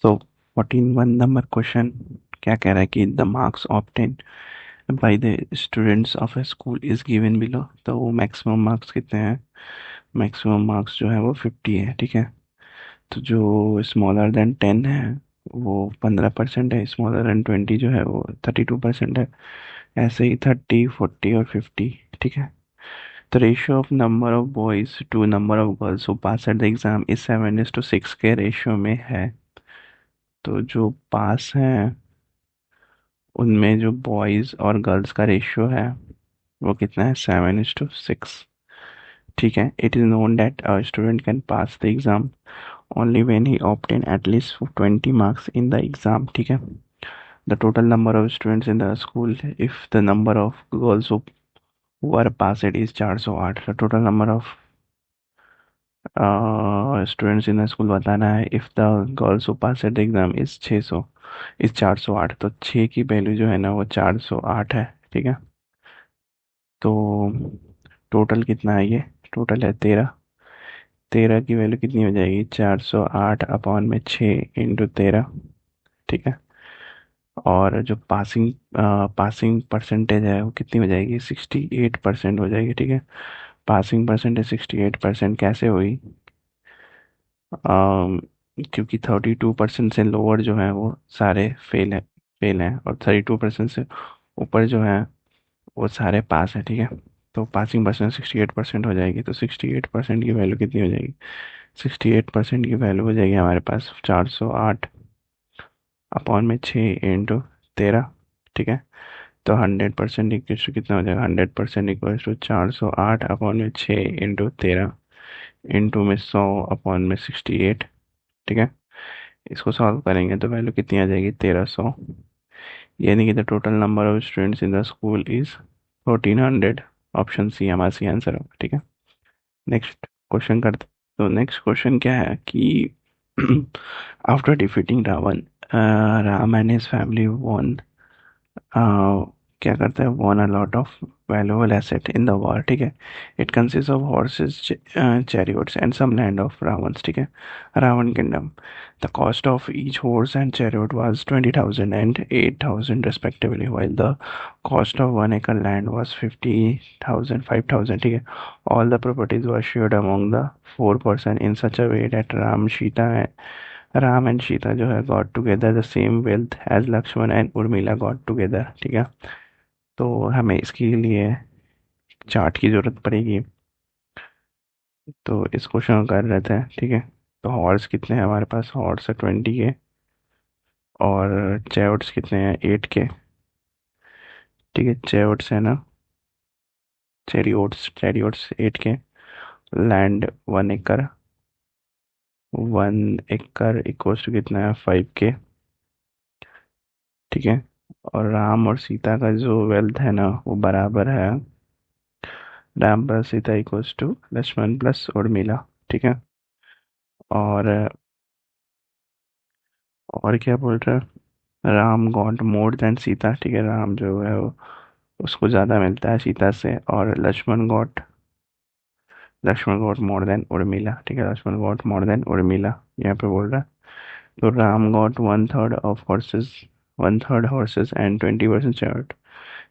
So 14 1 number question क्या कह रहा है कि the marks obtain by the students of A school is given below. तो वो मैक्सिमम मार्क्स कितने हैं? मैक्सिमम मार्क्स जो है वो 50 है, ठीक है। तो जो स्मॉलर देन 10 है वो 15% है, स्मॉलर देन 20 जो है वो 32% है। ऐसे ही 30 40 और 50, ठीक है। तो ratio of number of boys to number of girls who pass at the exam is 7:6 के रेशियो में है। तो जो पास हैं उनमें जो बॉयज और गर्ल्स का रेशियो है वो कितना है? 7:6, ठीक है। It is known that a student can pass the exam only when he obtain at least 20 marks in the exam, ठीक है। The total number of students in the school if the number of girls who are passed is 408। The total number of students in the school बताना है if the girls who pass the exam is 600, is 408। तो 6 की value जो है ना वो 408 है, ठीक है। तो टोटल कितना है? ये टोटल है 13। 13 की वैल्यू कितनी हो जाएगी? 408 अपॉन में 6 × 13, ठीक है। और जो पासिंग परसेंटेज है वो कितनी हो जाएगी? 68% हो जाएगी, ठीक है। पासिंग परसेंटेज 68% कैसे हुई? अम, क्योंकि 32% से लोअर जो है वो सारे फेल हैं और 32% से ऊपर जो है वो सारे पास है, ठीक है। तो पासिंग परसेंट 68% हो जाएगी। तो 68% की वैल्यू कितनी हो जाएगी? 68% की वैल्यू हो जाएगी हमारे पास 408 अपॉन में 6 × 13, ठीक है। तो 100% इक्वल्स टू कितना हो जाएगा? 100% इक्वल्स टू 408 अपॉन में 6 × 13 इंटू में 100 अपॉन में 68, ठीक है। इसको सॉल्व करेंगे तो वैल्यू कितनी आ जाएगी? 1300। यानी कि the total number of students in the school is 1400। Option C हमारा सी आंसर होगा, ठीक है। नेक्स्ट क्वेश्चन करते। तो नेक्स्ट क्वेश्चन क्या है कि after defeating Ravan, Ram and his family won, क्या करता है? Won a lot of valuable asset in the war, ठीक है। It consist of horses, chariots and some land of Ravan's, ठीक है। रावण किंगडम। The cost of each horse and chariot was 20,000 and 8,000 respectively, while the cost of 1 acre land was 50,000, 5,000, ठीक है। All the properties were shared among the four person in such a way that Ram and Sita जो है got together the same wealth as Lakshman and Urmila got together, ठीक है। तो हमें इसके लिए चार्ट की जरूरत पड़ेगी। तो इस क्वेश्चन को कर लेते हैं, ठीक है। तो हॉर्स कितने हैं हमारे पास? हॉर्स है 20 के, और चैरियोट्स कितने हैं? 8 के, ठीक है। चैरियोट्स है ना, चैरियोट्स 8 के। लैंड 1 एकड़, 1 एकड़ इक्वल्स टू कितना है? 5 के, ठीक है। और राम और सीता का जो वेल्थ है ना वो बराबर है Ram plus Sita equals to Lakshman plus Urmila, ठीक है। और क्या बोल रहे हैं? Ram got more than Sita, ठीक है। राम जो है वो उसको ज़्यादा मिलता है सीता से। और Lakshman got more than Urmila, ठीक है। Lakshman got more than Urmila यहाँ पे बोल रहा है। तो Ram got 1/3 horses and 20% chariot,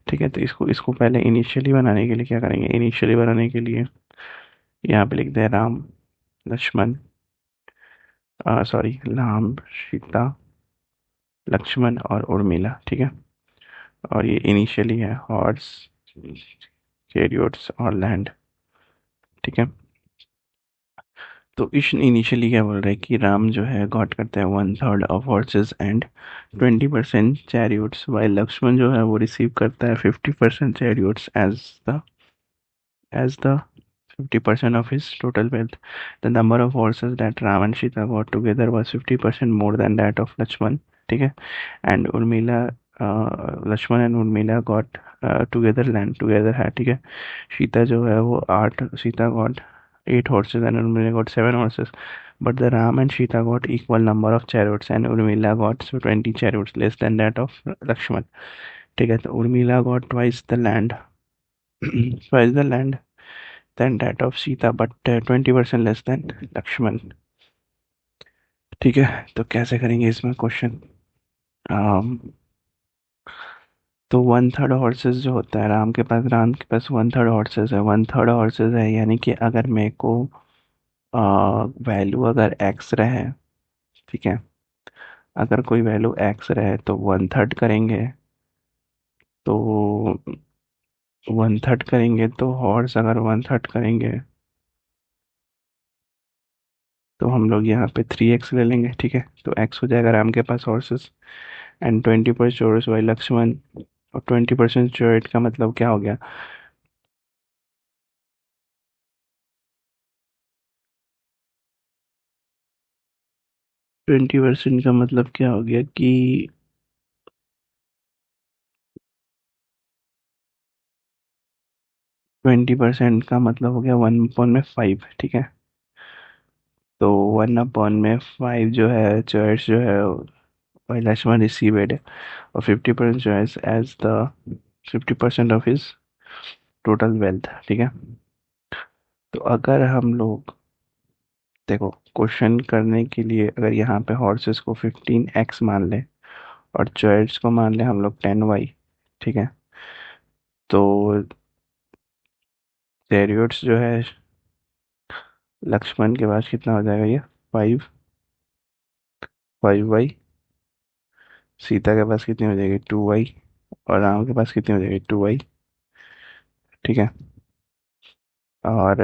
ठीक है। तो इसको इसको पहले इनिशियली बनाने के लिए क्या करेंगे? इनिशियली बनाने के लिए यहाँ पे लिखते हैं राम, लक्ष्मण, सॉरी, राम, सीता, लक्ष्मण और उर्मिला, ठीक है। और ये इनिशियली है हॉर्स, चैरियोट्स और लैंड, ठीक है। तो इस इनिशियली क्या बोल रहा है कि राम जो है गॉट करता है 1/3 एंड 20% चैरियोट्स, वाइल लक्ष्मण जो है वो रिसीव करता है 50% चैरियोट्स as the 50% of his total wealth. The number of horses that Ram and Sita got together was 50% more than that of Lakshman, ठीक है। And Urmila, Lakshman and Urmila got together land together है, ठीक है। Sita got 8 horses and Urmila got 7 horses, but the Ram and Sita got equal number of chariots and Urmila got 20 chariots less than that of Lakshman, ठीक है। तो Urmila got twice the land twice the land than that of Sita, but 20% less than Lakshman, ठीक है, तो कैसे करेंगे इसमें question. तो वन थर्ड हॉर्सेस जो होता है, राम के पास वन थर्ड हॉर्सेस है, वन थर्ड हॉर्सेस है, यानी कि अगर मेरे को वैल्यू अगर एक्स रहे, ठीक है, अगर कोई वैल्यू एक्स रहे तो वन थर्ड करेंगे। तो वन थर्ड करेंगे तो हॉर्स अगर वन थर्ड करेंगे तो हम लोग यहाँ पे 3x ले लेंगे, ठीक है। तो x हो जाएगा राम के पास हॉर्सेस, एंड 20% चोरस बाई लक्ष्मण। और 20% चोरेट का मतलब क्या हो गया? 20% का मतलब क्या हो गया कि 20% का मतलब हो गया 1/5, ठीक है। तो 1/5 जो है चॉइस जो है वही लक्ष्मण रिसीव्ड है, और 50% choice as the 50% of his total wealth, ठीक है। तो अगर हम लोग देखो क्वेश्चन करने के लिए, अगर यहाँ पे हॉर्सेस को 15x मान ले और चॉइस को मान ले हम लोग 10y, ठीक है। तो चैरियट्स जो है लक्ष्मण के पास कितना हो जाएगा, ये 5y। सीता के पास कितनी हो जाएगी, 2y। और राम के पास कितनी हो जाएगी, 2y, ठीक है। और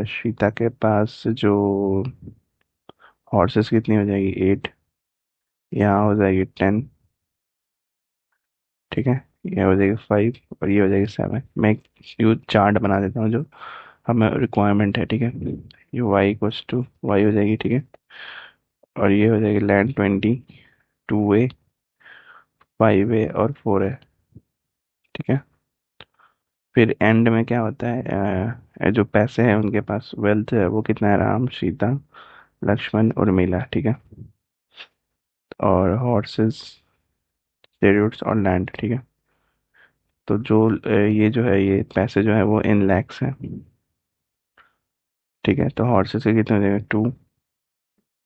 सीता के पास जो हॉर्सेस कितनी हो जाएगी, 8। यहाँ हो जाएगी 10, ठीक है। ये हो जाएगी 5 और ये हो जाएगी 7। मैं एक यू चार्ट बना देता हूँ जो हमें रिक्वायरमेंट है, ठीक है। ये वाई इक्वल्स टू वाई हो जाएगी, ठीक है। और ये हो जाएगी लैंड 20, 2a, 5a और 4a, ठीक है। फिर एंड में क्या होता है, जो पैसे हैं उनके पास वेल्थ है वो कितना है, राम, सीता, लक्ष्मण, उर्मिला, ठीक है। और हॉर्सेस, चैरियट्स और लैंड, ठीक है। तो जो ये जो है ये पैसे जो है वो इन लैक्स है, ठीक है। तो हॉर्सेस के कितने हो जाएंगे, 2।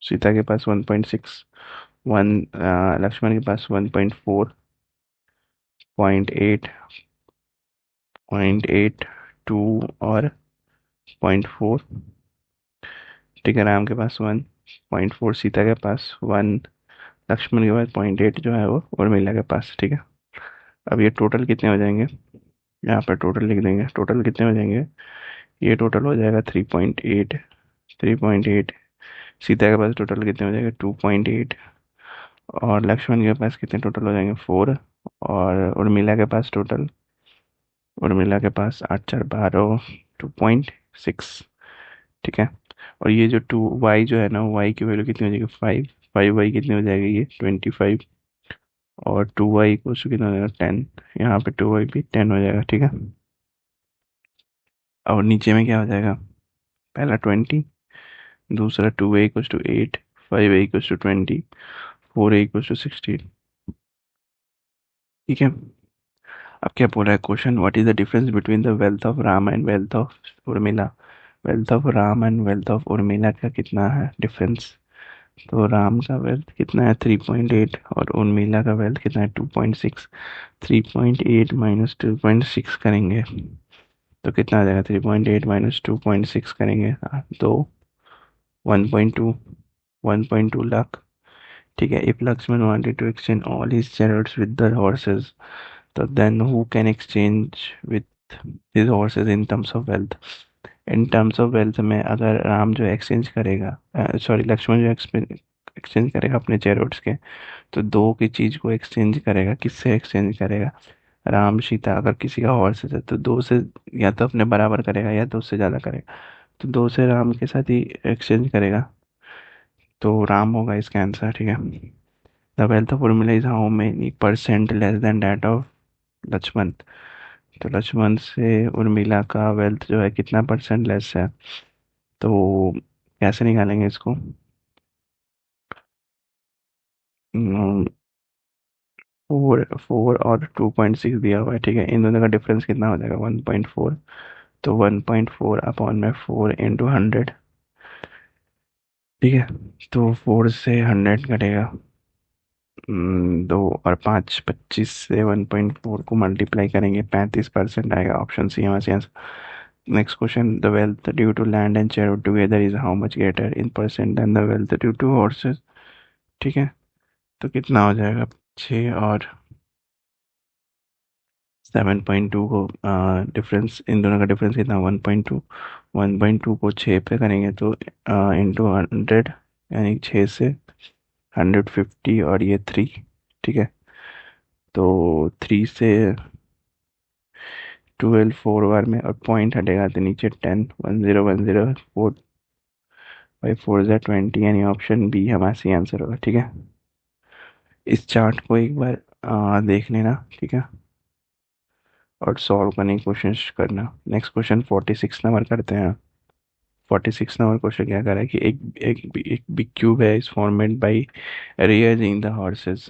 सीता के पास 1.6, वन, लक्ष्मण के पास 1.4, 0.8, 0.8, 2 और 0.4, ठीक है। राम के पास 1.4, सीता के पास 1, लक्ष्मण के पास 0.8 जो है वो उर्मिला के पास, ठीक है। अब ये टोटल कितने हो जाएंगे, यहाँ पर टोटल लिख देंगे, टोटल कितने हो जाएंगे, ये टोटल हो जाएगा 3.8, 3.8। सीता के पास टोटल कितने हो जाएंगे, 2.8। और लक्ष्मण के पास कितने टोटल हो जाएंगे, 4। और उर्मिला के पास 8 4 12, 2.6, ठीक है। और ये जो 2y जो है ना, y की वैल्यू कितनी हो जाएगी, 5। 5y कितनी हो जाएगी, ये 25। और 2y को कितना हो जाएगा, 10। यहाँ पे 2y भी 10 हो जाएगा, ठीक है। और नीचे में क्या हो जाएगा, पहला 20, दूसरा 2a = 8, 5a = 20, 4a = 16, ठीक है। अब क्या बोला है question, what is the difference between the wealth of Ram and wealth of Urmila. Wealth of Ram and wealth of Urmila का कितना है डिफरेंस। तो राम का वेल्थ कितना है, 3.8, और उर्मिला का वेल्थ कितना है, 2.6। 3.8 माइनस 2.6 करेंगे तो कितना आ जाएगा, 3.8 माइनस 2.6 करेंगे तो 1.2, 1.2 लाख, ठीक है। If Lakshman wanted to exchange all his chariots with the horses, तो then who can exchange with his horses in terms of wealth। In terms of wealth में अगर राम जो एक्सचेंज करेगा, सॉरी लक्ष्मण जो एक्सचेंज करेगा अपने चैरियट्स के, तो दो की चीज को एक्सचेंज करेगा, किससे एक्सचेंज करेगा, राम सीता। अगर किसी का हॉर्स है तो दो से या तो अपने बराबर करेगा या दो से ज्यादा करेगा, तो दो से राम के साथ ही एक्सचेंज करेगा, तो राम होगा इसका आंसर, ठीक है। The wealth of Urmila is how many percent less than that of Lakshman. तो लक्ष्मण से उर्मिला का वेल्थ जो है कितना परसेंट लेस है, तो कैसे निकालेंगे इसको। 4 और 2.6 दिया हुआ है, ठीक है। इन दोनों का डिफरेंस कितना हो जाएगा, 1.4। तो 1.4 अपॉन में 4 इंटू 100, ठीक है। तो 4 से 100 कटेगा, 2 और 5 25 से 1.4 को मल्टीप्लाई करेंगे, 35% आएगा। ऑप्शन सी हमारे answer. Next question, the wealth due to land and share together is how much greater in percent than the wealth due to horses. ठीक है, तो कितना हो जाएगा? 6 और 7.2 को डिफरेंस, इन दोनों का डिफरेंस कितना? 1.2। 1.2 को 6 पे करेंगे तो इंटू 100, यानी 6 से 150, और ये 3। ठीक है, तो 3 से 12 4 बार में, और पॉइंट हटेगा तो नीचे 10, 1010, 4 बाई 4 ज़ा 20, यानी ऑप्शन बी हमारा सी आंसर होगा। ठीक है, इस चार्ट को एक बार देख लेना। ठीक है, और सॉल्व करने की कोशिश करना। नेक्स्ट क्वेश्चन 46 नंबर करते हैं। 46 नंबर क्वेश्चन क्या कर रहा है कि एक बिग क्यूब है, is formed by rearranging the horses,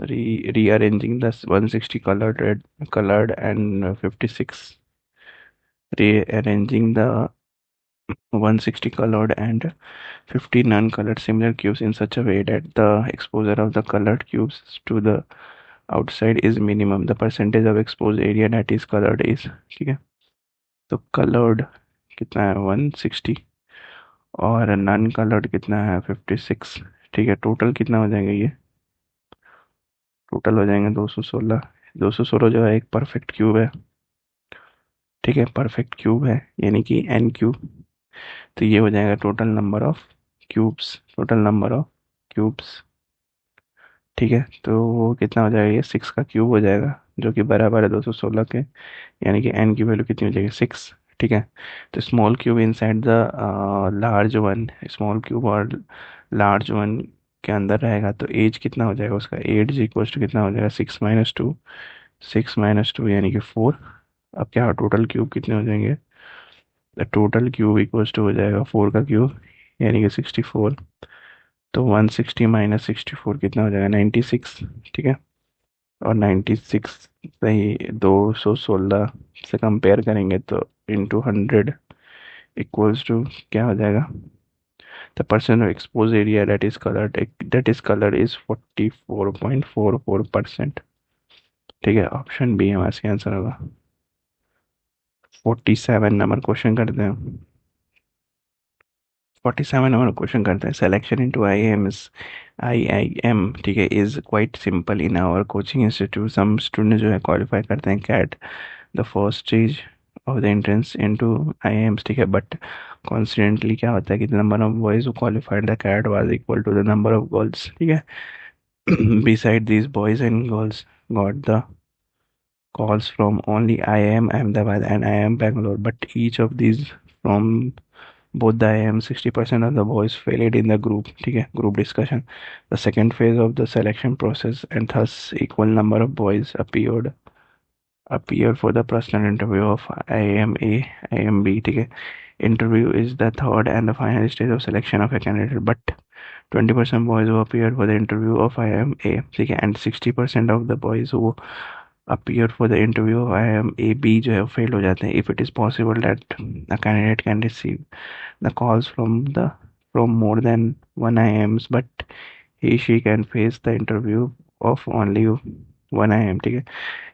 rearranging the 160 colored and 56 rearranging the 160 colored and 50 non-colored similar cubes in such a way that the exposure of the colored cubes to the outside is minimum. The percentage of exposed area that is colored is। ठीक है, तो colored कितना है? 160, और non coloured कितना है? 56। ठीक है, टोटल कितना हो जाएगा? ये टोटल हो जाएंगे 216। 216 जो है एक परफेक्ट क्यूब है। ठीक है, परफेक्ट क्यूब है, यानी कि एन क्यूब। तो ये हो जाएगा total number of cubes, total number of cubes. ठीक है, तो वो कितना हो जाएगा? ये 6 का क्यूब हो जाएगा, जो कि बराबर है 216 के, यानी कि एन की वैल्यू कितनी हो जाएगी? 6। ठीक है, तो small cube inside the large one, small cube और लार्ज वन के अंदर रहेगा, तो एज कितना हो जाएगा उसका? एज इक्वल टू कितना हो जाएगा? 6 - 2, 6 - 2 यानी कि 4। अब क्या टोटल क्यूब कितने हो जाएंगे? The total cube equals to हो जाएगा 4 का क्यूब, यानी कि 64। तो 160 - 64 कितना हो जाएगा? 96। ठीक है, और 96 से ही 216 से कंपेयर करेंगे तो इंटू 100 इक्वल्स टू क्या हो जाएगा? The percent of expose area that is coloured is 44.44%। ठीक है, ऑप्शन बी हमारा सही आंसर होगा। 47 नंबर क्वेश्चन करते हैं। 47 नंबर क्वेश्चन करते हैं। Selection into I I M, ठीक है, is quite simple in our coaching institute. Some student जो है क्वालिफाई करते हैं CAT the first stage of the entrance into IIMs. ठीक है, बट कॉन्स्टेंटली क्या होता है कि the number of boys who qualified the CAT was equal to the number of girls. ठीक है, beside these boys and girls got the calls from only IIM Ahmedabad and IIM Bangalore, but each of these from both the IIM 60% of the boys failed in the group, ठीक है, group discussion, the second phase of the selection process, and thus equal number of boys appear for the personal interview of IIM-A, IIM-B। ठीक है, interview is the third and the final stage of selection of a candidate, but 20% boys who appeared for the interview of IIM-A, ठीक है, and 60% of the boys who appear for the interview of IIM-A-B जो है वो fail हो जाते हैं। If it is possible that a candidate can receive the calls from more than one IIMs, but she can face the interview of only one IIM। ठीक है,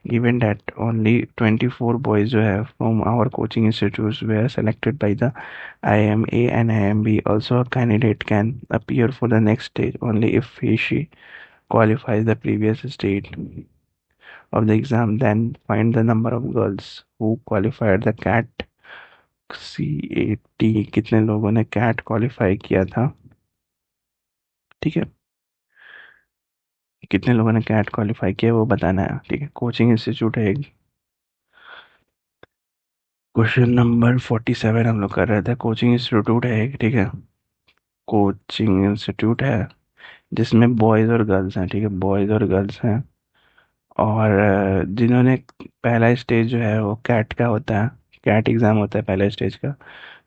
given that only 24 boys जो है from our coaching institutes were selected by the IIM-A and IIM-B, also a candidate can appear for the next stage only if she qualifies the previous stage of the exam, then find the number of girls who qualified the CAT CAT। कितने लोगों ने CAT qualify किया था? ठीक है, कितने लोगों ने CAT क्वालिफाई किया वो बताना है। ठीक है, कोचिंग इंस्टीट्यूट है एक। क्वेश्चन नंबर 47 हम लोग कर रहे थे। कोचिंग इंस्टीट्यूट है एक, ठीक है, कोचिंग इंस्टीट्यूट है जिसमें बॉयज़ और गर्ल्स हैं। ठीक है, बॉयज़ और गर्ल्स हैं, और जिन्होंने पहला स्टेज जो है वो कैट का होता है, कैट एग्ज़ाम होता है पहले स्टेज का।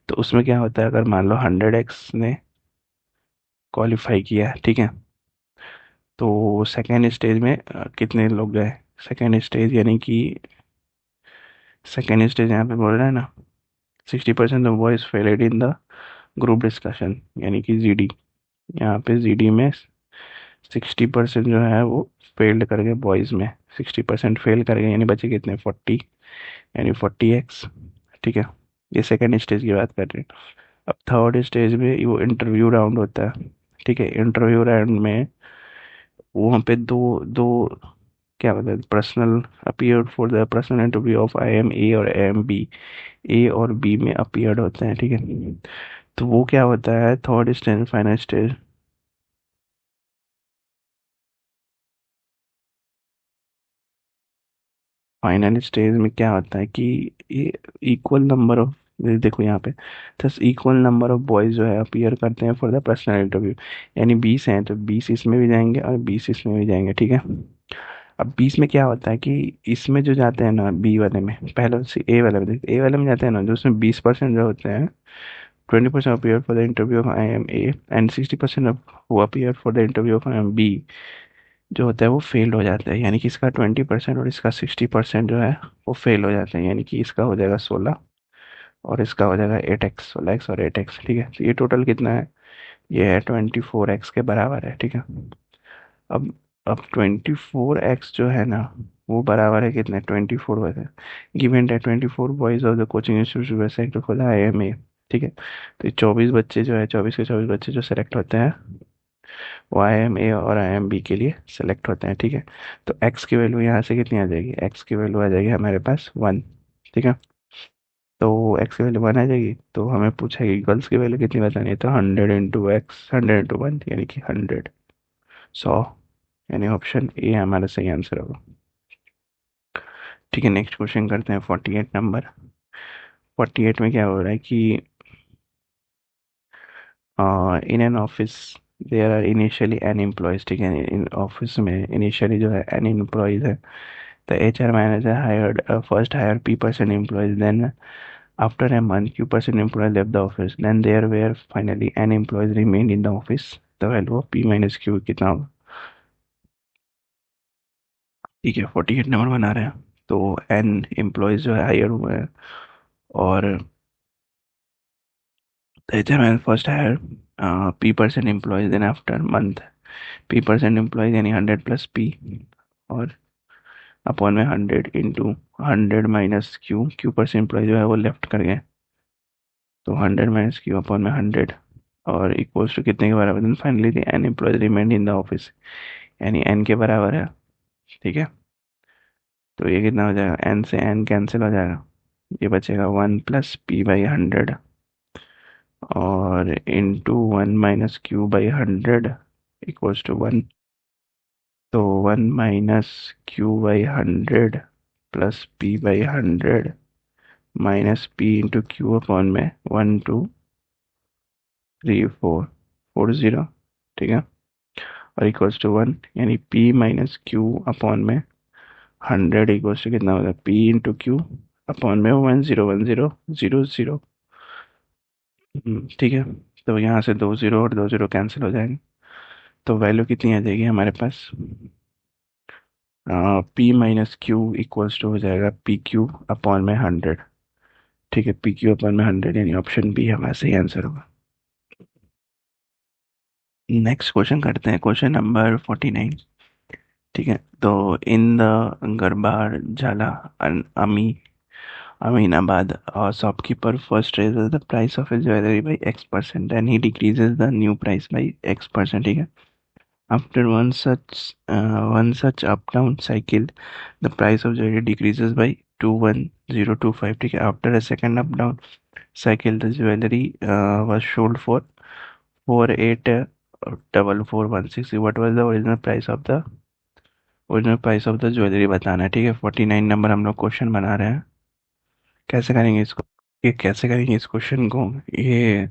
तो उसमें क्या होता है, अगर मान लो 100x ने क्वालिफाई किया, ठीक है, तो सेकेंड स्टेज में कितने लोग गए? सेकेंड स्टेज यानी कि सेकेंड स्टेज यहाँ पे बोल रहा है ना, 60% of boys failed in the group discussion, यानी कि जीडी। यहाँ पे जीडी में 60% जो है वो फेल्ड कर गए, बॉयज़ में 60% फेल कर गए, यानी बचे कितने 40, यानी 40x। ठीक है, ये सेकंड स्टेज की बात कर रहे हैं। अब थर्ड स्टेज में वो इंटरव्यू राउंड होता है। ठीक है, इंटरव्यू राउंड में वहाँ पे दो दो क्या बोलते हैं, personal appeared for the personal interview of IM A और IM B। ए और बी में अपीयर्ड होते हैं। ठीक है, तो वो क्या होता है third stage, final stage. Final stage में क्या होता है कि ये इक्वल नंबर ऑफ, देखो यहाँ पे दस इक्वल नंबर ऑफ बॉयज जो है अपीयर करते हैं फॉर द पर्सनल इंटरव्यू, यानी 20 हैं तो 20 इसमें भी जाएंगे और 20 इसमें भी जाएंगे। ठीक है, अब 20 में क्या होता है कि इसमें जो जाते हैं ना बी वाले में, पहले से ए वाले में देखते, ए वाले में जाते हैं ना जो उसमें 20% जो होते हैं, 20% appear for the interview of IMA and 60% of who appear for the interview of IMB जो होता है वो फेल हो जाता है, यानी कि इसका 20% और इसका 60% जो है वो फेल हो जाते हैं, यानी कि इसका हो जाएगा 16 और इसका हो जाएगा 8x, 16x और 8x। ठीक है, तो ये टोटल कितना है, ये है 24x के बराबर है। ठीक है, अब अब 24x जो है ना वो बराबर है कितने 24 वैसे गिवन है 24 boys of the coaching institute वैसे सेलेक्ट खोला IMA। ठीक है, तो ये 24 बच्चे जो है 24 के 24 बच्चे जो सेलेक्ट होते हैं वो IMA और IMB के लिए सेलेक्ट होते हैं। ठीक है, तो x की वैल्यू यहाँ से कितनी आ जाएगी, x की वैल्यू आ जाएगी हमारे पास 1। ठीक है, तो x की वैल्यू 1 आ जाएगी, तो हमें पूछेगी गर्ल्स की वैल्यू कितनी बतानी है, तो 100 × x, 100 × 1 यानी कि 100, 100, यानी ऑप्शन ए हमारा सही आंसर होगा। ठीक है, नेक्स्ट क्वेश्चन करते हैं 48 नंबर। 48 में क्या हो रहा है कि in an office there are initially n employees. ठीक है, इन ऑफिस में इनिशियली जो है एन एम्प्लॉयज है, the HR manager hired first hire P% employees, then after a month Q% employee left the office, then there were finally n employees remained in the office, the value of P minus Q कितना होगा। ठीक है, 48 number बना रहे हैं, तो n employees जो है हायर हुए हैं और HML first hire P% employees, then after month P% employees यानी 100 प्लस P और अपॉन में 100 इंटू 100 माइनस Q% एम्प्लॉय जो है वो लेफ्ट कर गए, तो 100 माइनस Q अपॉन में 100 और इक्वल्स टू कितने के बराबर, then finally the n employees remained in the office, यानी n के बराबर है। ठीक है, तो ये कितना हो जाएगा, n से n कैंसिल हो जाएगा, ये बचेगा 1 + P/100 और इंटू 1 - Q/100 इक्वल्स टू 1, तो 1 - Q/100 plus P/100 minus P into Q upon में 1 2 3 4 40। ठीक है, और इक्वल्स टू 1, यानी P - Q अपॉन में 100 इक्वल्स टू कितना होगा, P इंटू Q अपॉन में 10 10 0 0। ठीक है, तो यहाँ से 2 0 और 2 0 कैंसिल हो जाएंगे, तो वैल्यू कितनी आ जाएगी हमारे पास, P - Q इक्वल्स टू हो जाएगा PQ अपॉन में 100। ठीक है, PQ अपॉन में 100 यानी ऑप्शन बी हमारा सही आंसर होगा। नेक्स्ट क्वेश्चन करते हैं, क्वेश्चन नंबर 49। ठीक है, तो इन द गरबार झाला अमी Aminabad, a shopkeeper first raises the price of his jewelry by X%, then he decreases the new price by X%. ठीक है, after one such up down cycle, the price of jewelry decreases by 21025. ठीक है, after a second up down cycle, the jewelry was sold for 484416. What was the original price of the jewellery बताना है। ठीक है, 49 number हम लोग question बना रहे हैं, कैसे करेंगे इसको, ये कैसे करेंगे इस क्वेश्चन को, ये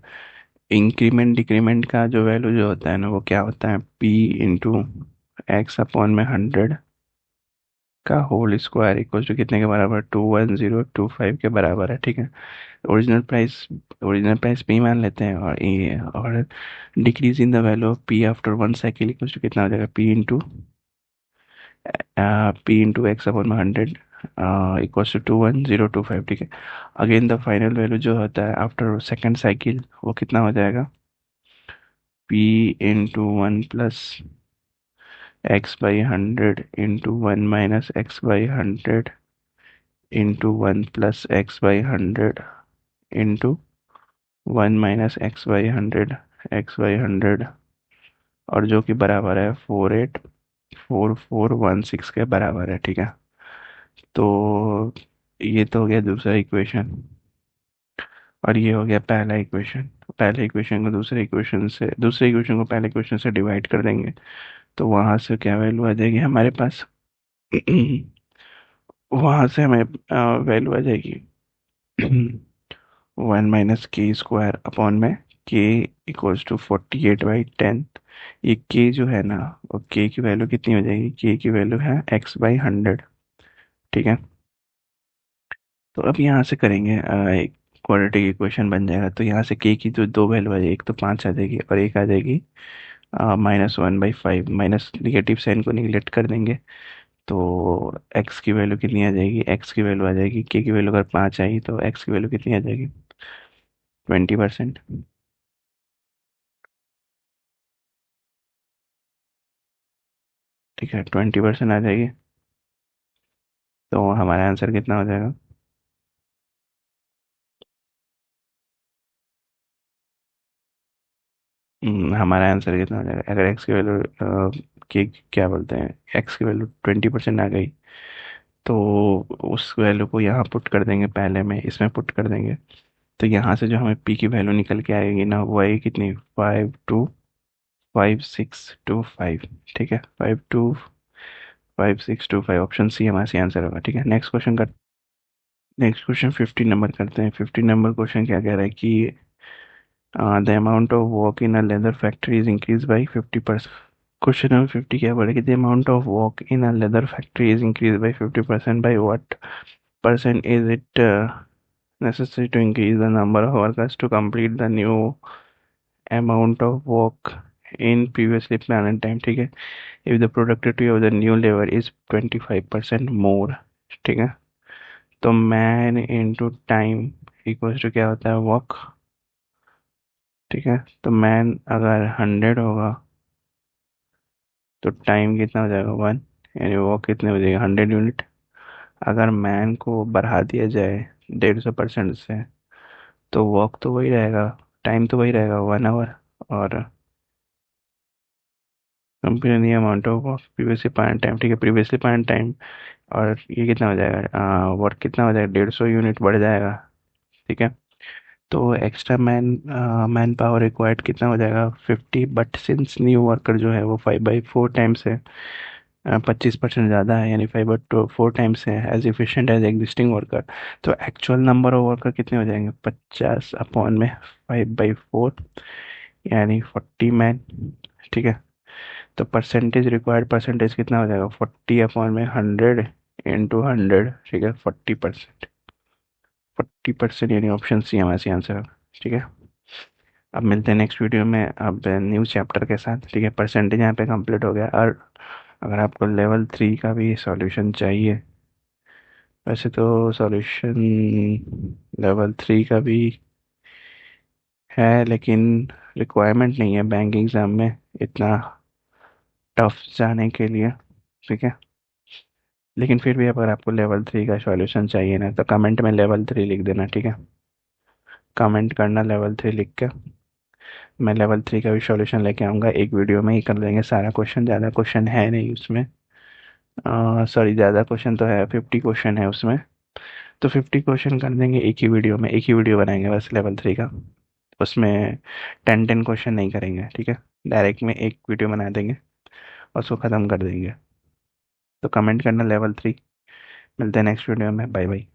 इंक्रीमेंट डिक्रीमेंट का जो वैल्यू जो होता है ना वो क्या होता है, P/X/100 का होल स्क्वायर इक्वल टू कितने के बराबर, 21025 के बराबर है। ठीक है, ओरिजिनल प्राइस P मान लेते हैं और ये और decrease in the value of P after one cycle equal to कितना हो जाएगा, P into X/100 equals to 21025। ठीक है, अगेन द फाइनल वैल्यू जो होता है आफ्टर सेकंड साइकिल वो कितना हो जाएगा, p into 1 + x/100 into 1 - x/100 into 1 + x/100 into 1 - x/100 और जो कि बराबर है 484416 के बराबर है। ठीक है, तो ये तो हो गया दूसरा इक्वेशन और ये हो गया पहला इक्वेशन। पहले इक्वेशन को दूसरे इक्वेशन को पहले इक्वेशन से डिवाइड कर देंगे तो वहां से क्या वैल्यू आ जाएगी हमारे पास वहां से हमें वैल्यू आ जाएगी 1 - k² अपॉन में k = 48/10। ये k जो है ना, और k की वैल्यू कितनी हो जाएगी, k की वैल्यू है x/100। ठीक है, तो अब यहाँ से करेंगे एक क्वाड्रेटिक इक्वेशन बन जाएगा। तो यहाँ से k की जो दो वैल्यू आ जाएगी, एक तो 5 आ जाएगी और एक आ जाएगी -1/5। माइनस निगेटिव साइन को निगलेक्ट कर देंगे तो x की वैल्यू कितनी आ जाएगी, x की वैल्यू आ जाएगी, k की वैल्यू अगर 5 आई तो x की वैल्यू कितनी आ जाएगी, 20%। ठीक है, 20% आ जाएगी। तो हमारा आंसर कितना हो जाएगा, हमारा आंसर कितना हो जाएगा अगर एक्स की वैल्यू की क्या बोलते हैं, एक्स की वैल्यू 20% आ गई तो उस वैल्यू को यहाँ पुट कर देंगे, पहले में इसमें पुट कर देंगे। तो यहाँ से जो हमें पी की वैल्यू निकल के आएगी ना, वो आएगी कितनी, 525,625। ठीक है, 525,625, ऑप्शन सी हमारा सी आंसर होगा। ठीक है, नेक्स्ट क्वेश्चन 15 नंबर करते हैं। 15 नंबर क्वेश्चन क्या कह रहा है कि the amount of work in a leather factory is increase by 50%। Question number 50 क्या बोले कि the amount of work in a leather factory is increase by 50%, by what percent is it necessary to increase the number of workers to complete the new amount of work in previously planned time। ठीक है, if the productivity of the new labor is 25% more। ठीक है, तो man into time equals to क्या होता है, work. ठीक है, तो मैन अगर 100 होगा तो टाइम कितना हो जाएगा, 1, यानी वर्क कितने हो जाएगा, 100 यूनिट। अगर मैन को बढ़ा दिया जाए 150% से तो वर्क तो वही रहेगा, टाइम तो वही रहेगा, 1 आवर। और compare the amount of work previously plan time. ठीक है, प्रीवियसली प्लान टाइम और ये कितना हो जाएगा, वर्क कितना हो जाएगा, 150 यूनिट बढ़ जाएगा। ठीक है, तो एक्स्ट्रा मैन पावर रिक्वायर्ड कितना हो जाएगा, 50। बट सिंस न्यू वर्कर जो है वो 5/4 टाइम्स है, 25% ज़्यादा है, यानी 5/4 टाइम्स है as efficient as existing worker. तो एक्चुअल नंबर ऑफ वर्कर कितने हो जाएंगे, 50/5/4 यानी 40 मैन। ठीक है, तो परसेंटेज रिक्वायर्ड परसेंटेज कितना हो जाएगा, 40/100 इंटू 100। ठीक है, 40%। 40% यानी ऑप्शन सी हमारा सी आंसर है। ठीक है, अब मिलते हैं नेक्स्ट वीडियो में अब न्यू चैप्टर के साथ। ठीक है, परसेंटेज यहाँ पे कंप्लीट हो गया। और अगर आपको लेवल 3 का भी सॉल्यूशन चाहिए, वैसे तो सॉल्यूशन लेवल 3 का भी है लेकिन रिक्वायरमेंट नहीं है बैंक एग्ज़ाम में इतना टफ जाने के लिए। ठीक है, लेकिन फिर भी अगर आपको लेवल 3 का सॉल्यूशन चाहिए ना तो कमेंट में लेवल 3 लिख देना। ठीक है, कमेंट करना लेवल 3 लिख के, मैं लेवल 3 का भी सॉल्यूशन लेके आऊँगा, एक वीडियो में ही कर लेंगे सारा क्वेश्चन, ज़्यादा क्वेश्चन है नहीं उसमें। सॉरी, ज़्यादा क्वेश्चन तो है, 50 क्वेश्चन है उसमें। तो 50 क्वेश्चन कर देंगे एक ही वीडियो में, एक ही वीडियो बनाएंगे बस लेवल 3 का। उसमें 10 10 क्वेश्चन नहीं करेंगे। ठीक है, डायरेक्ट में एक वीडियो बना देंगे और उसको ख़त्म कर देंगे। तो कमेंट करना लेवल 3। मिलते हैं नेक्स्ट वीडियो में, बाय बाय।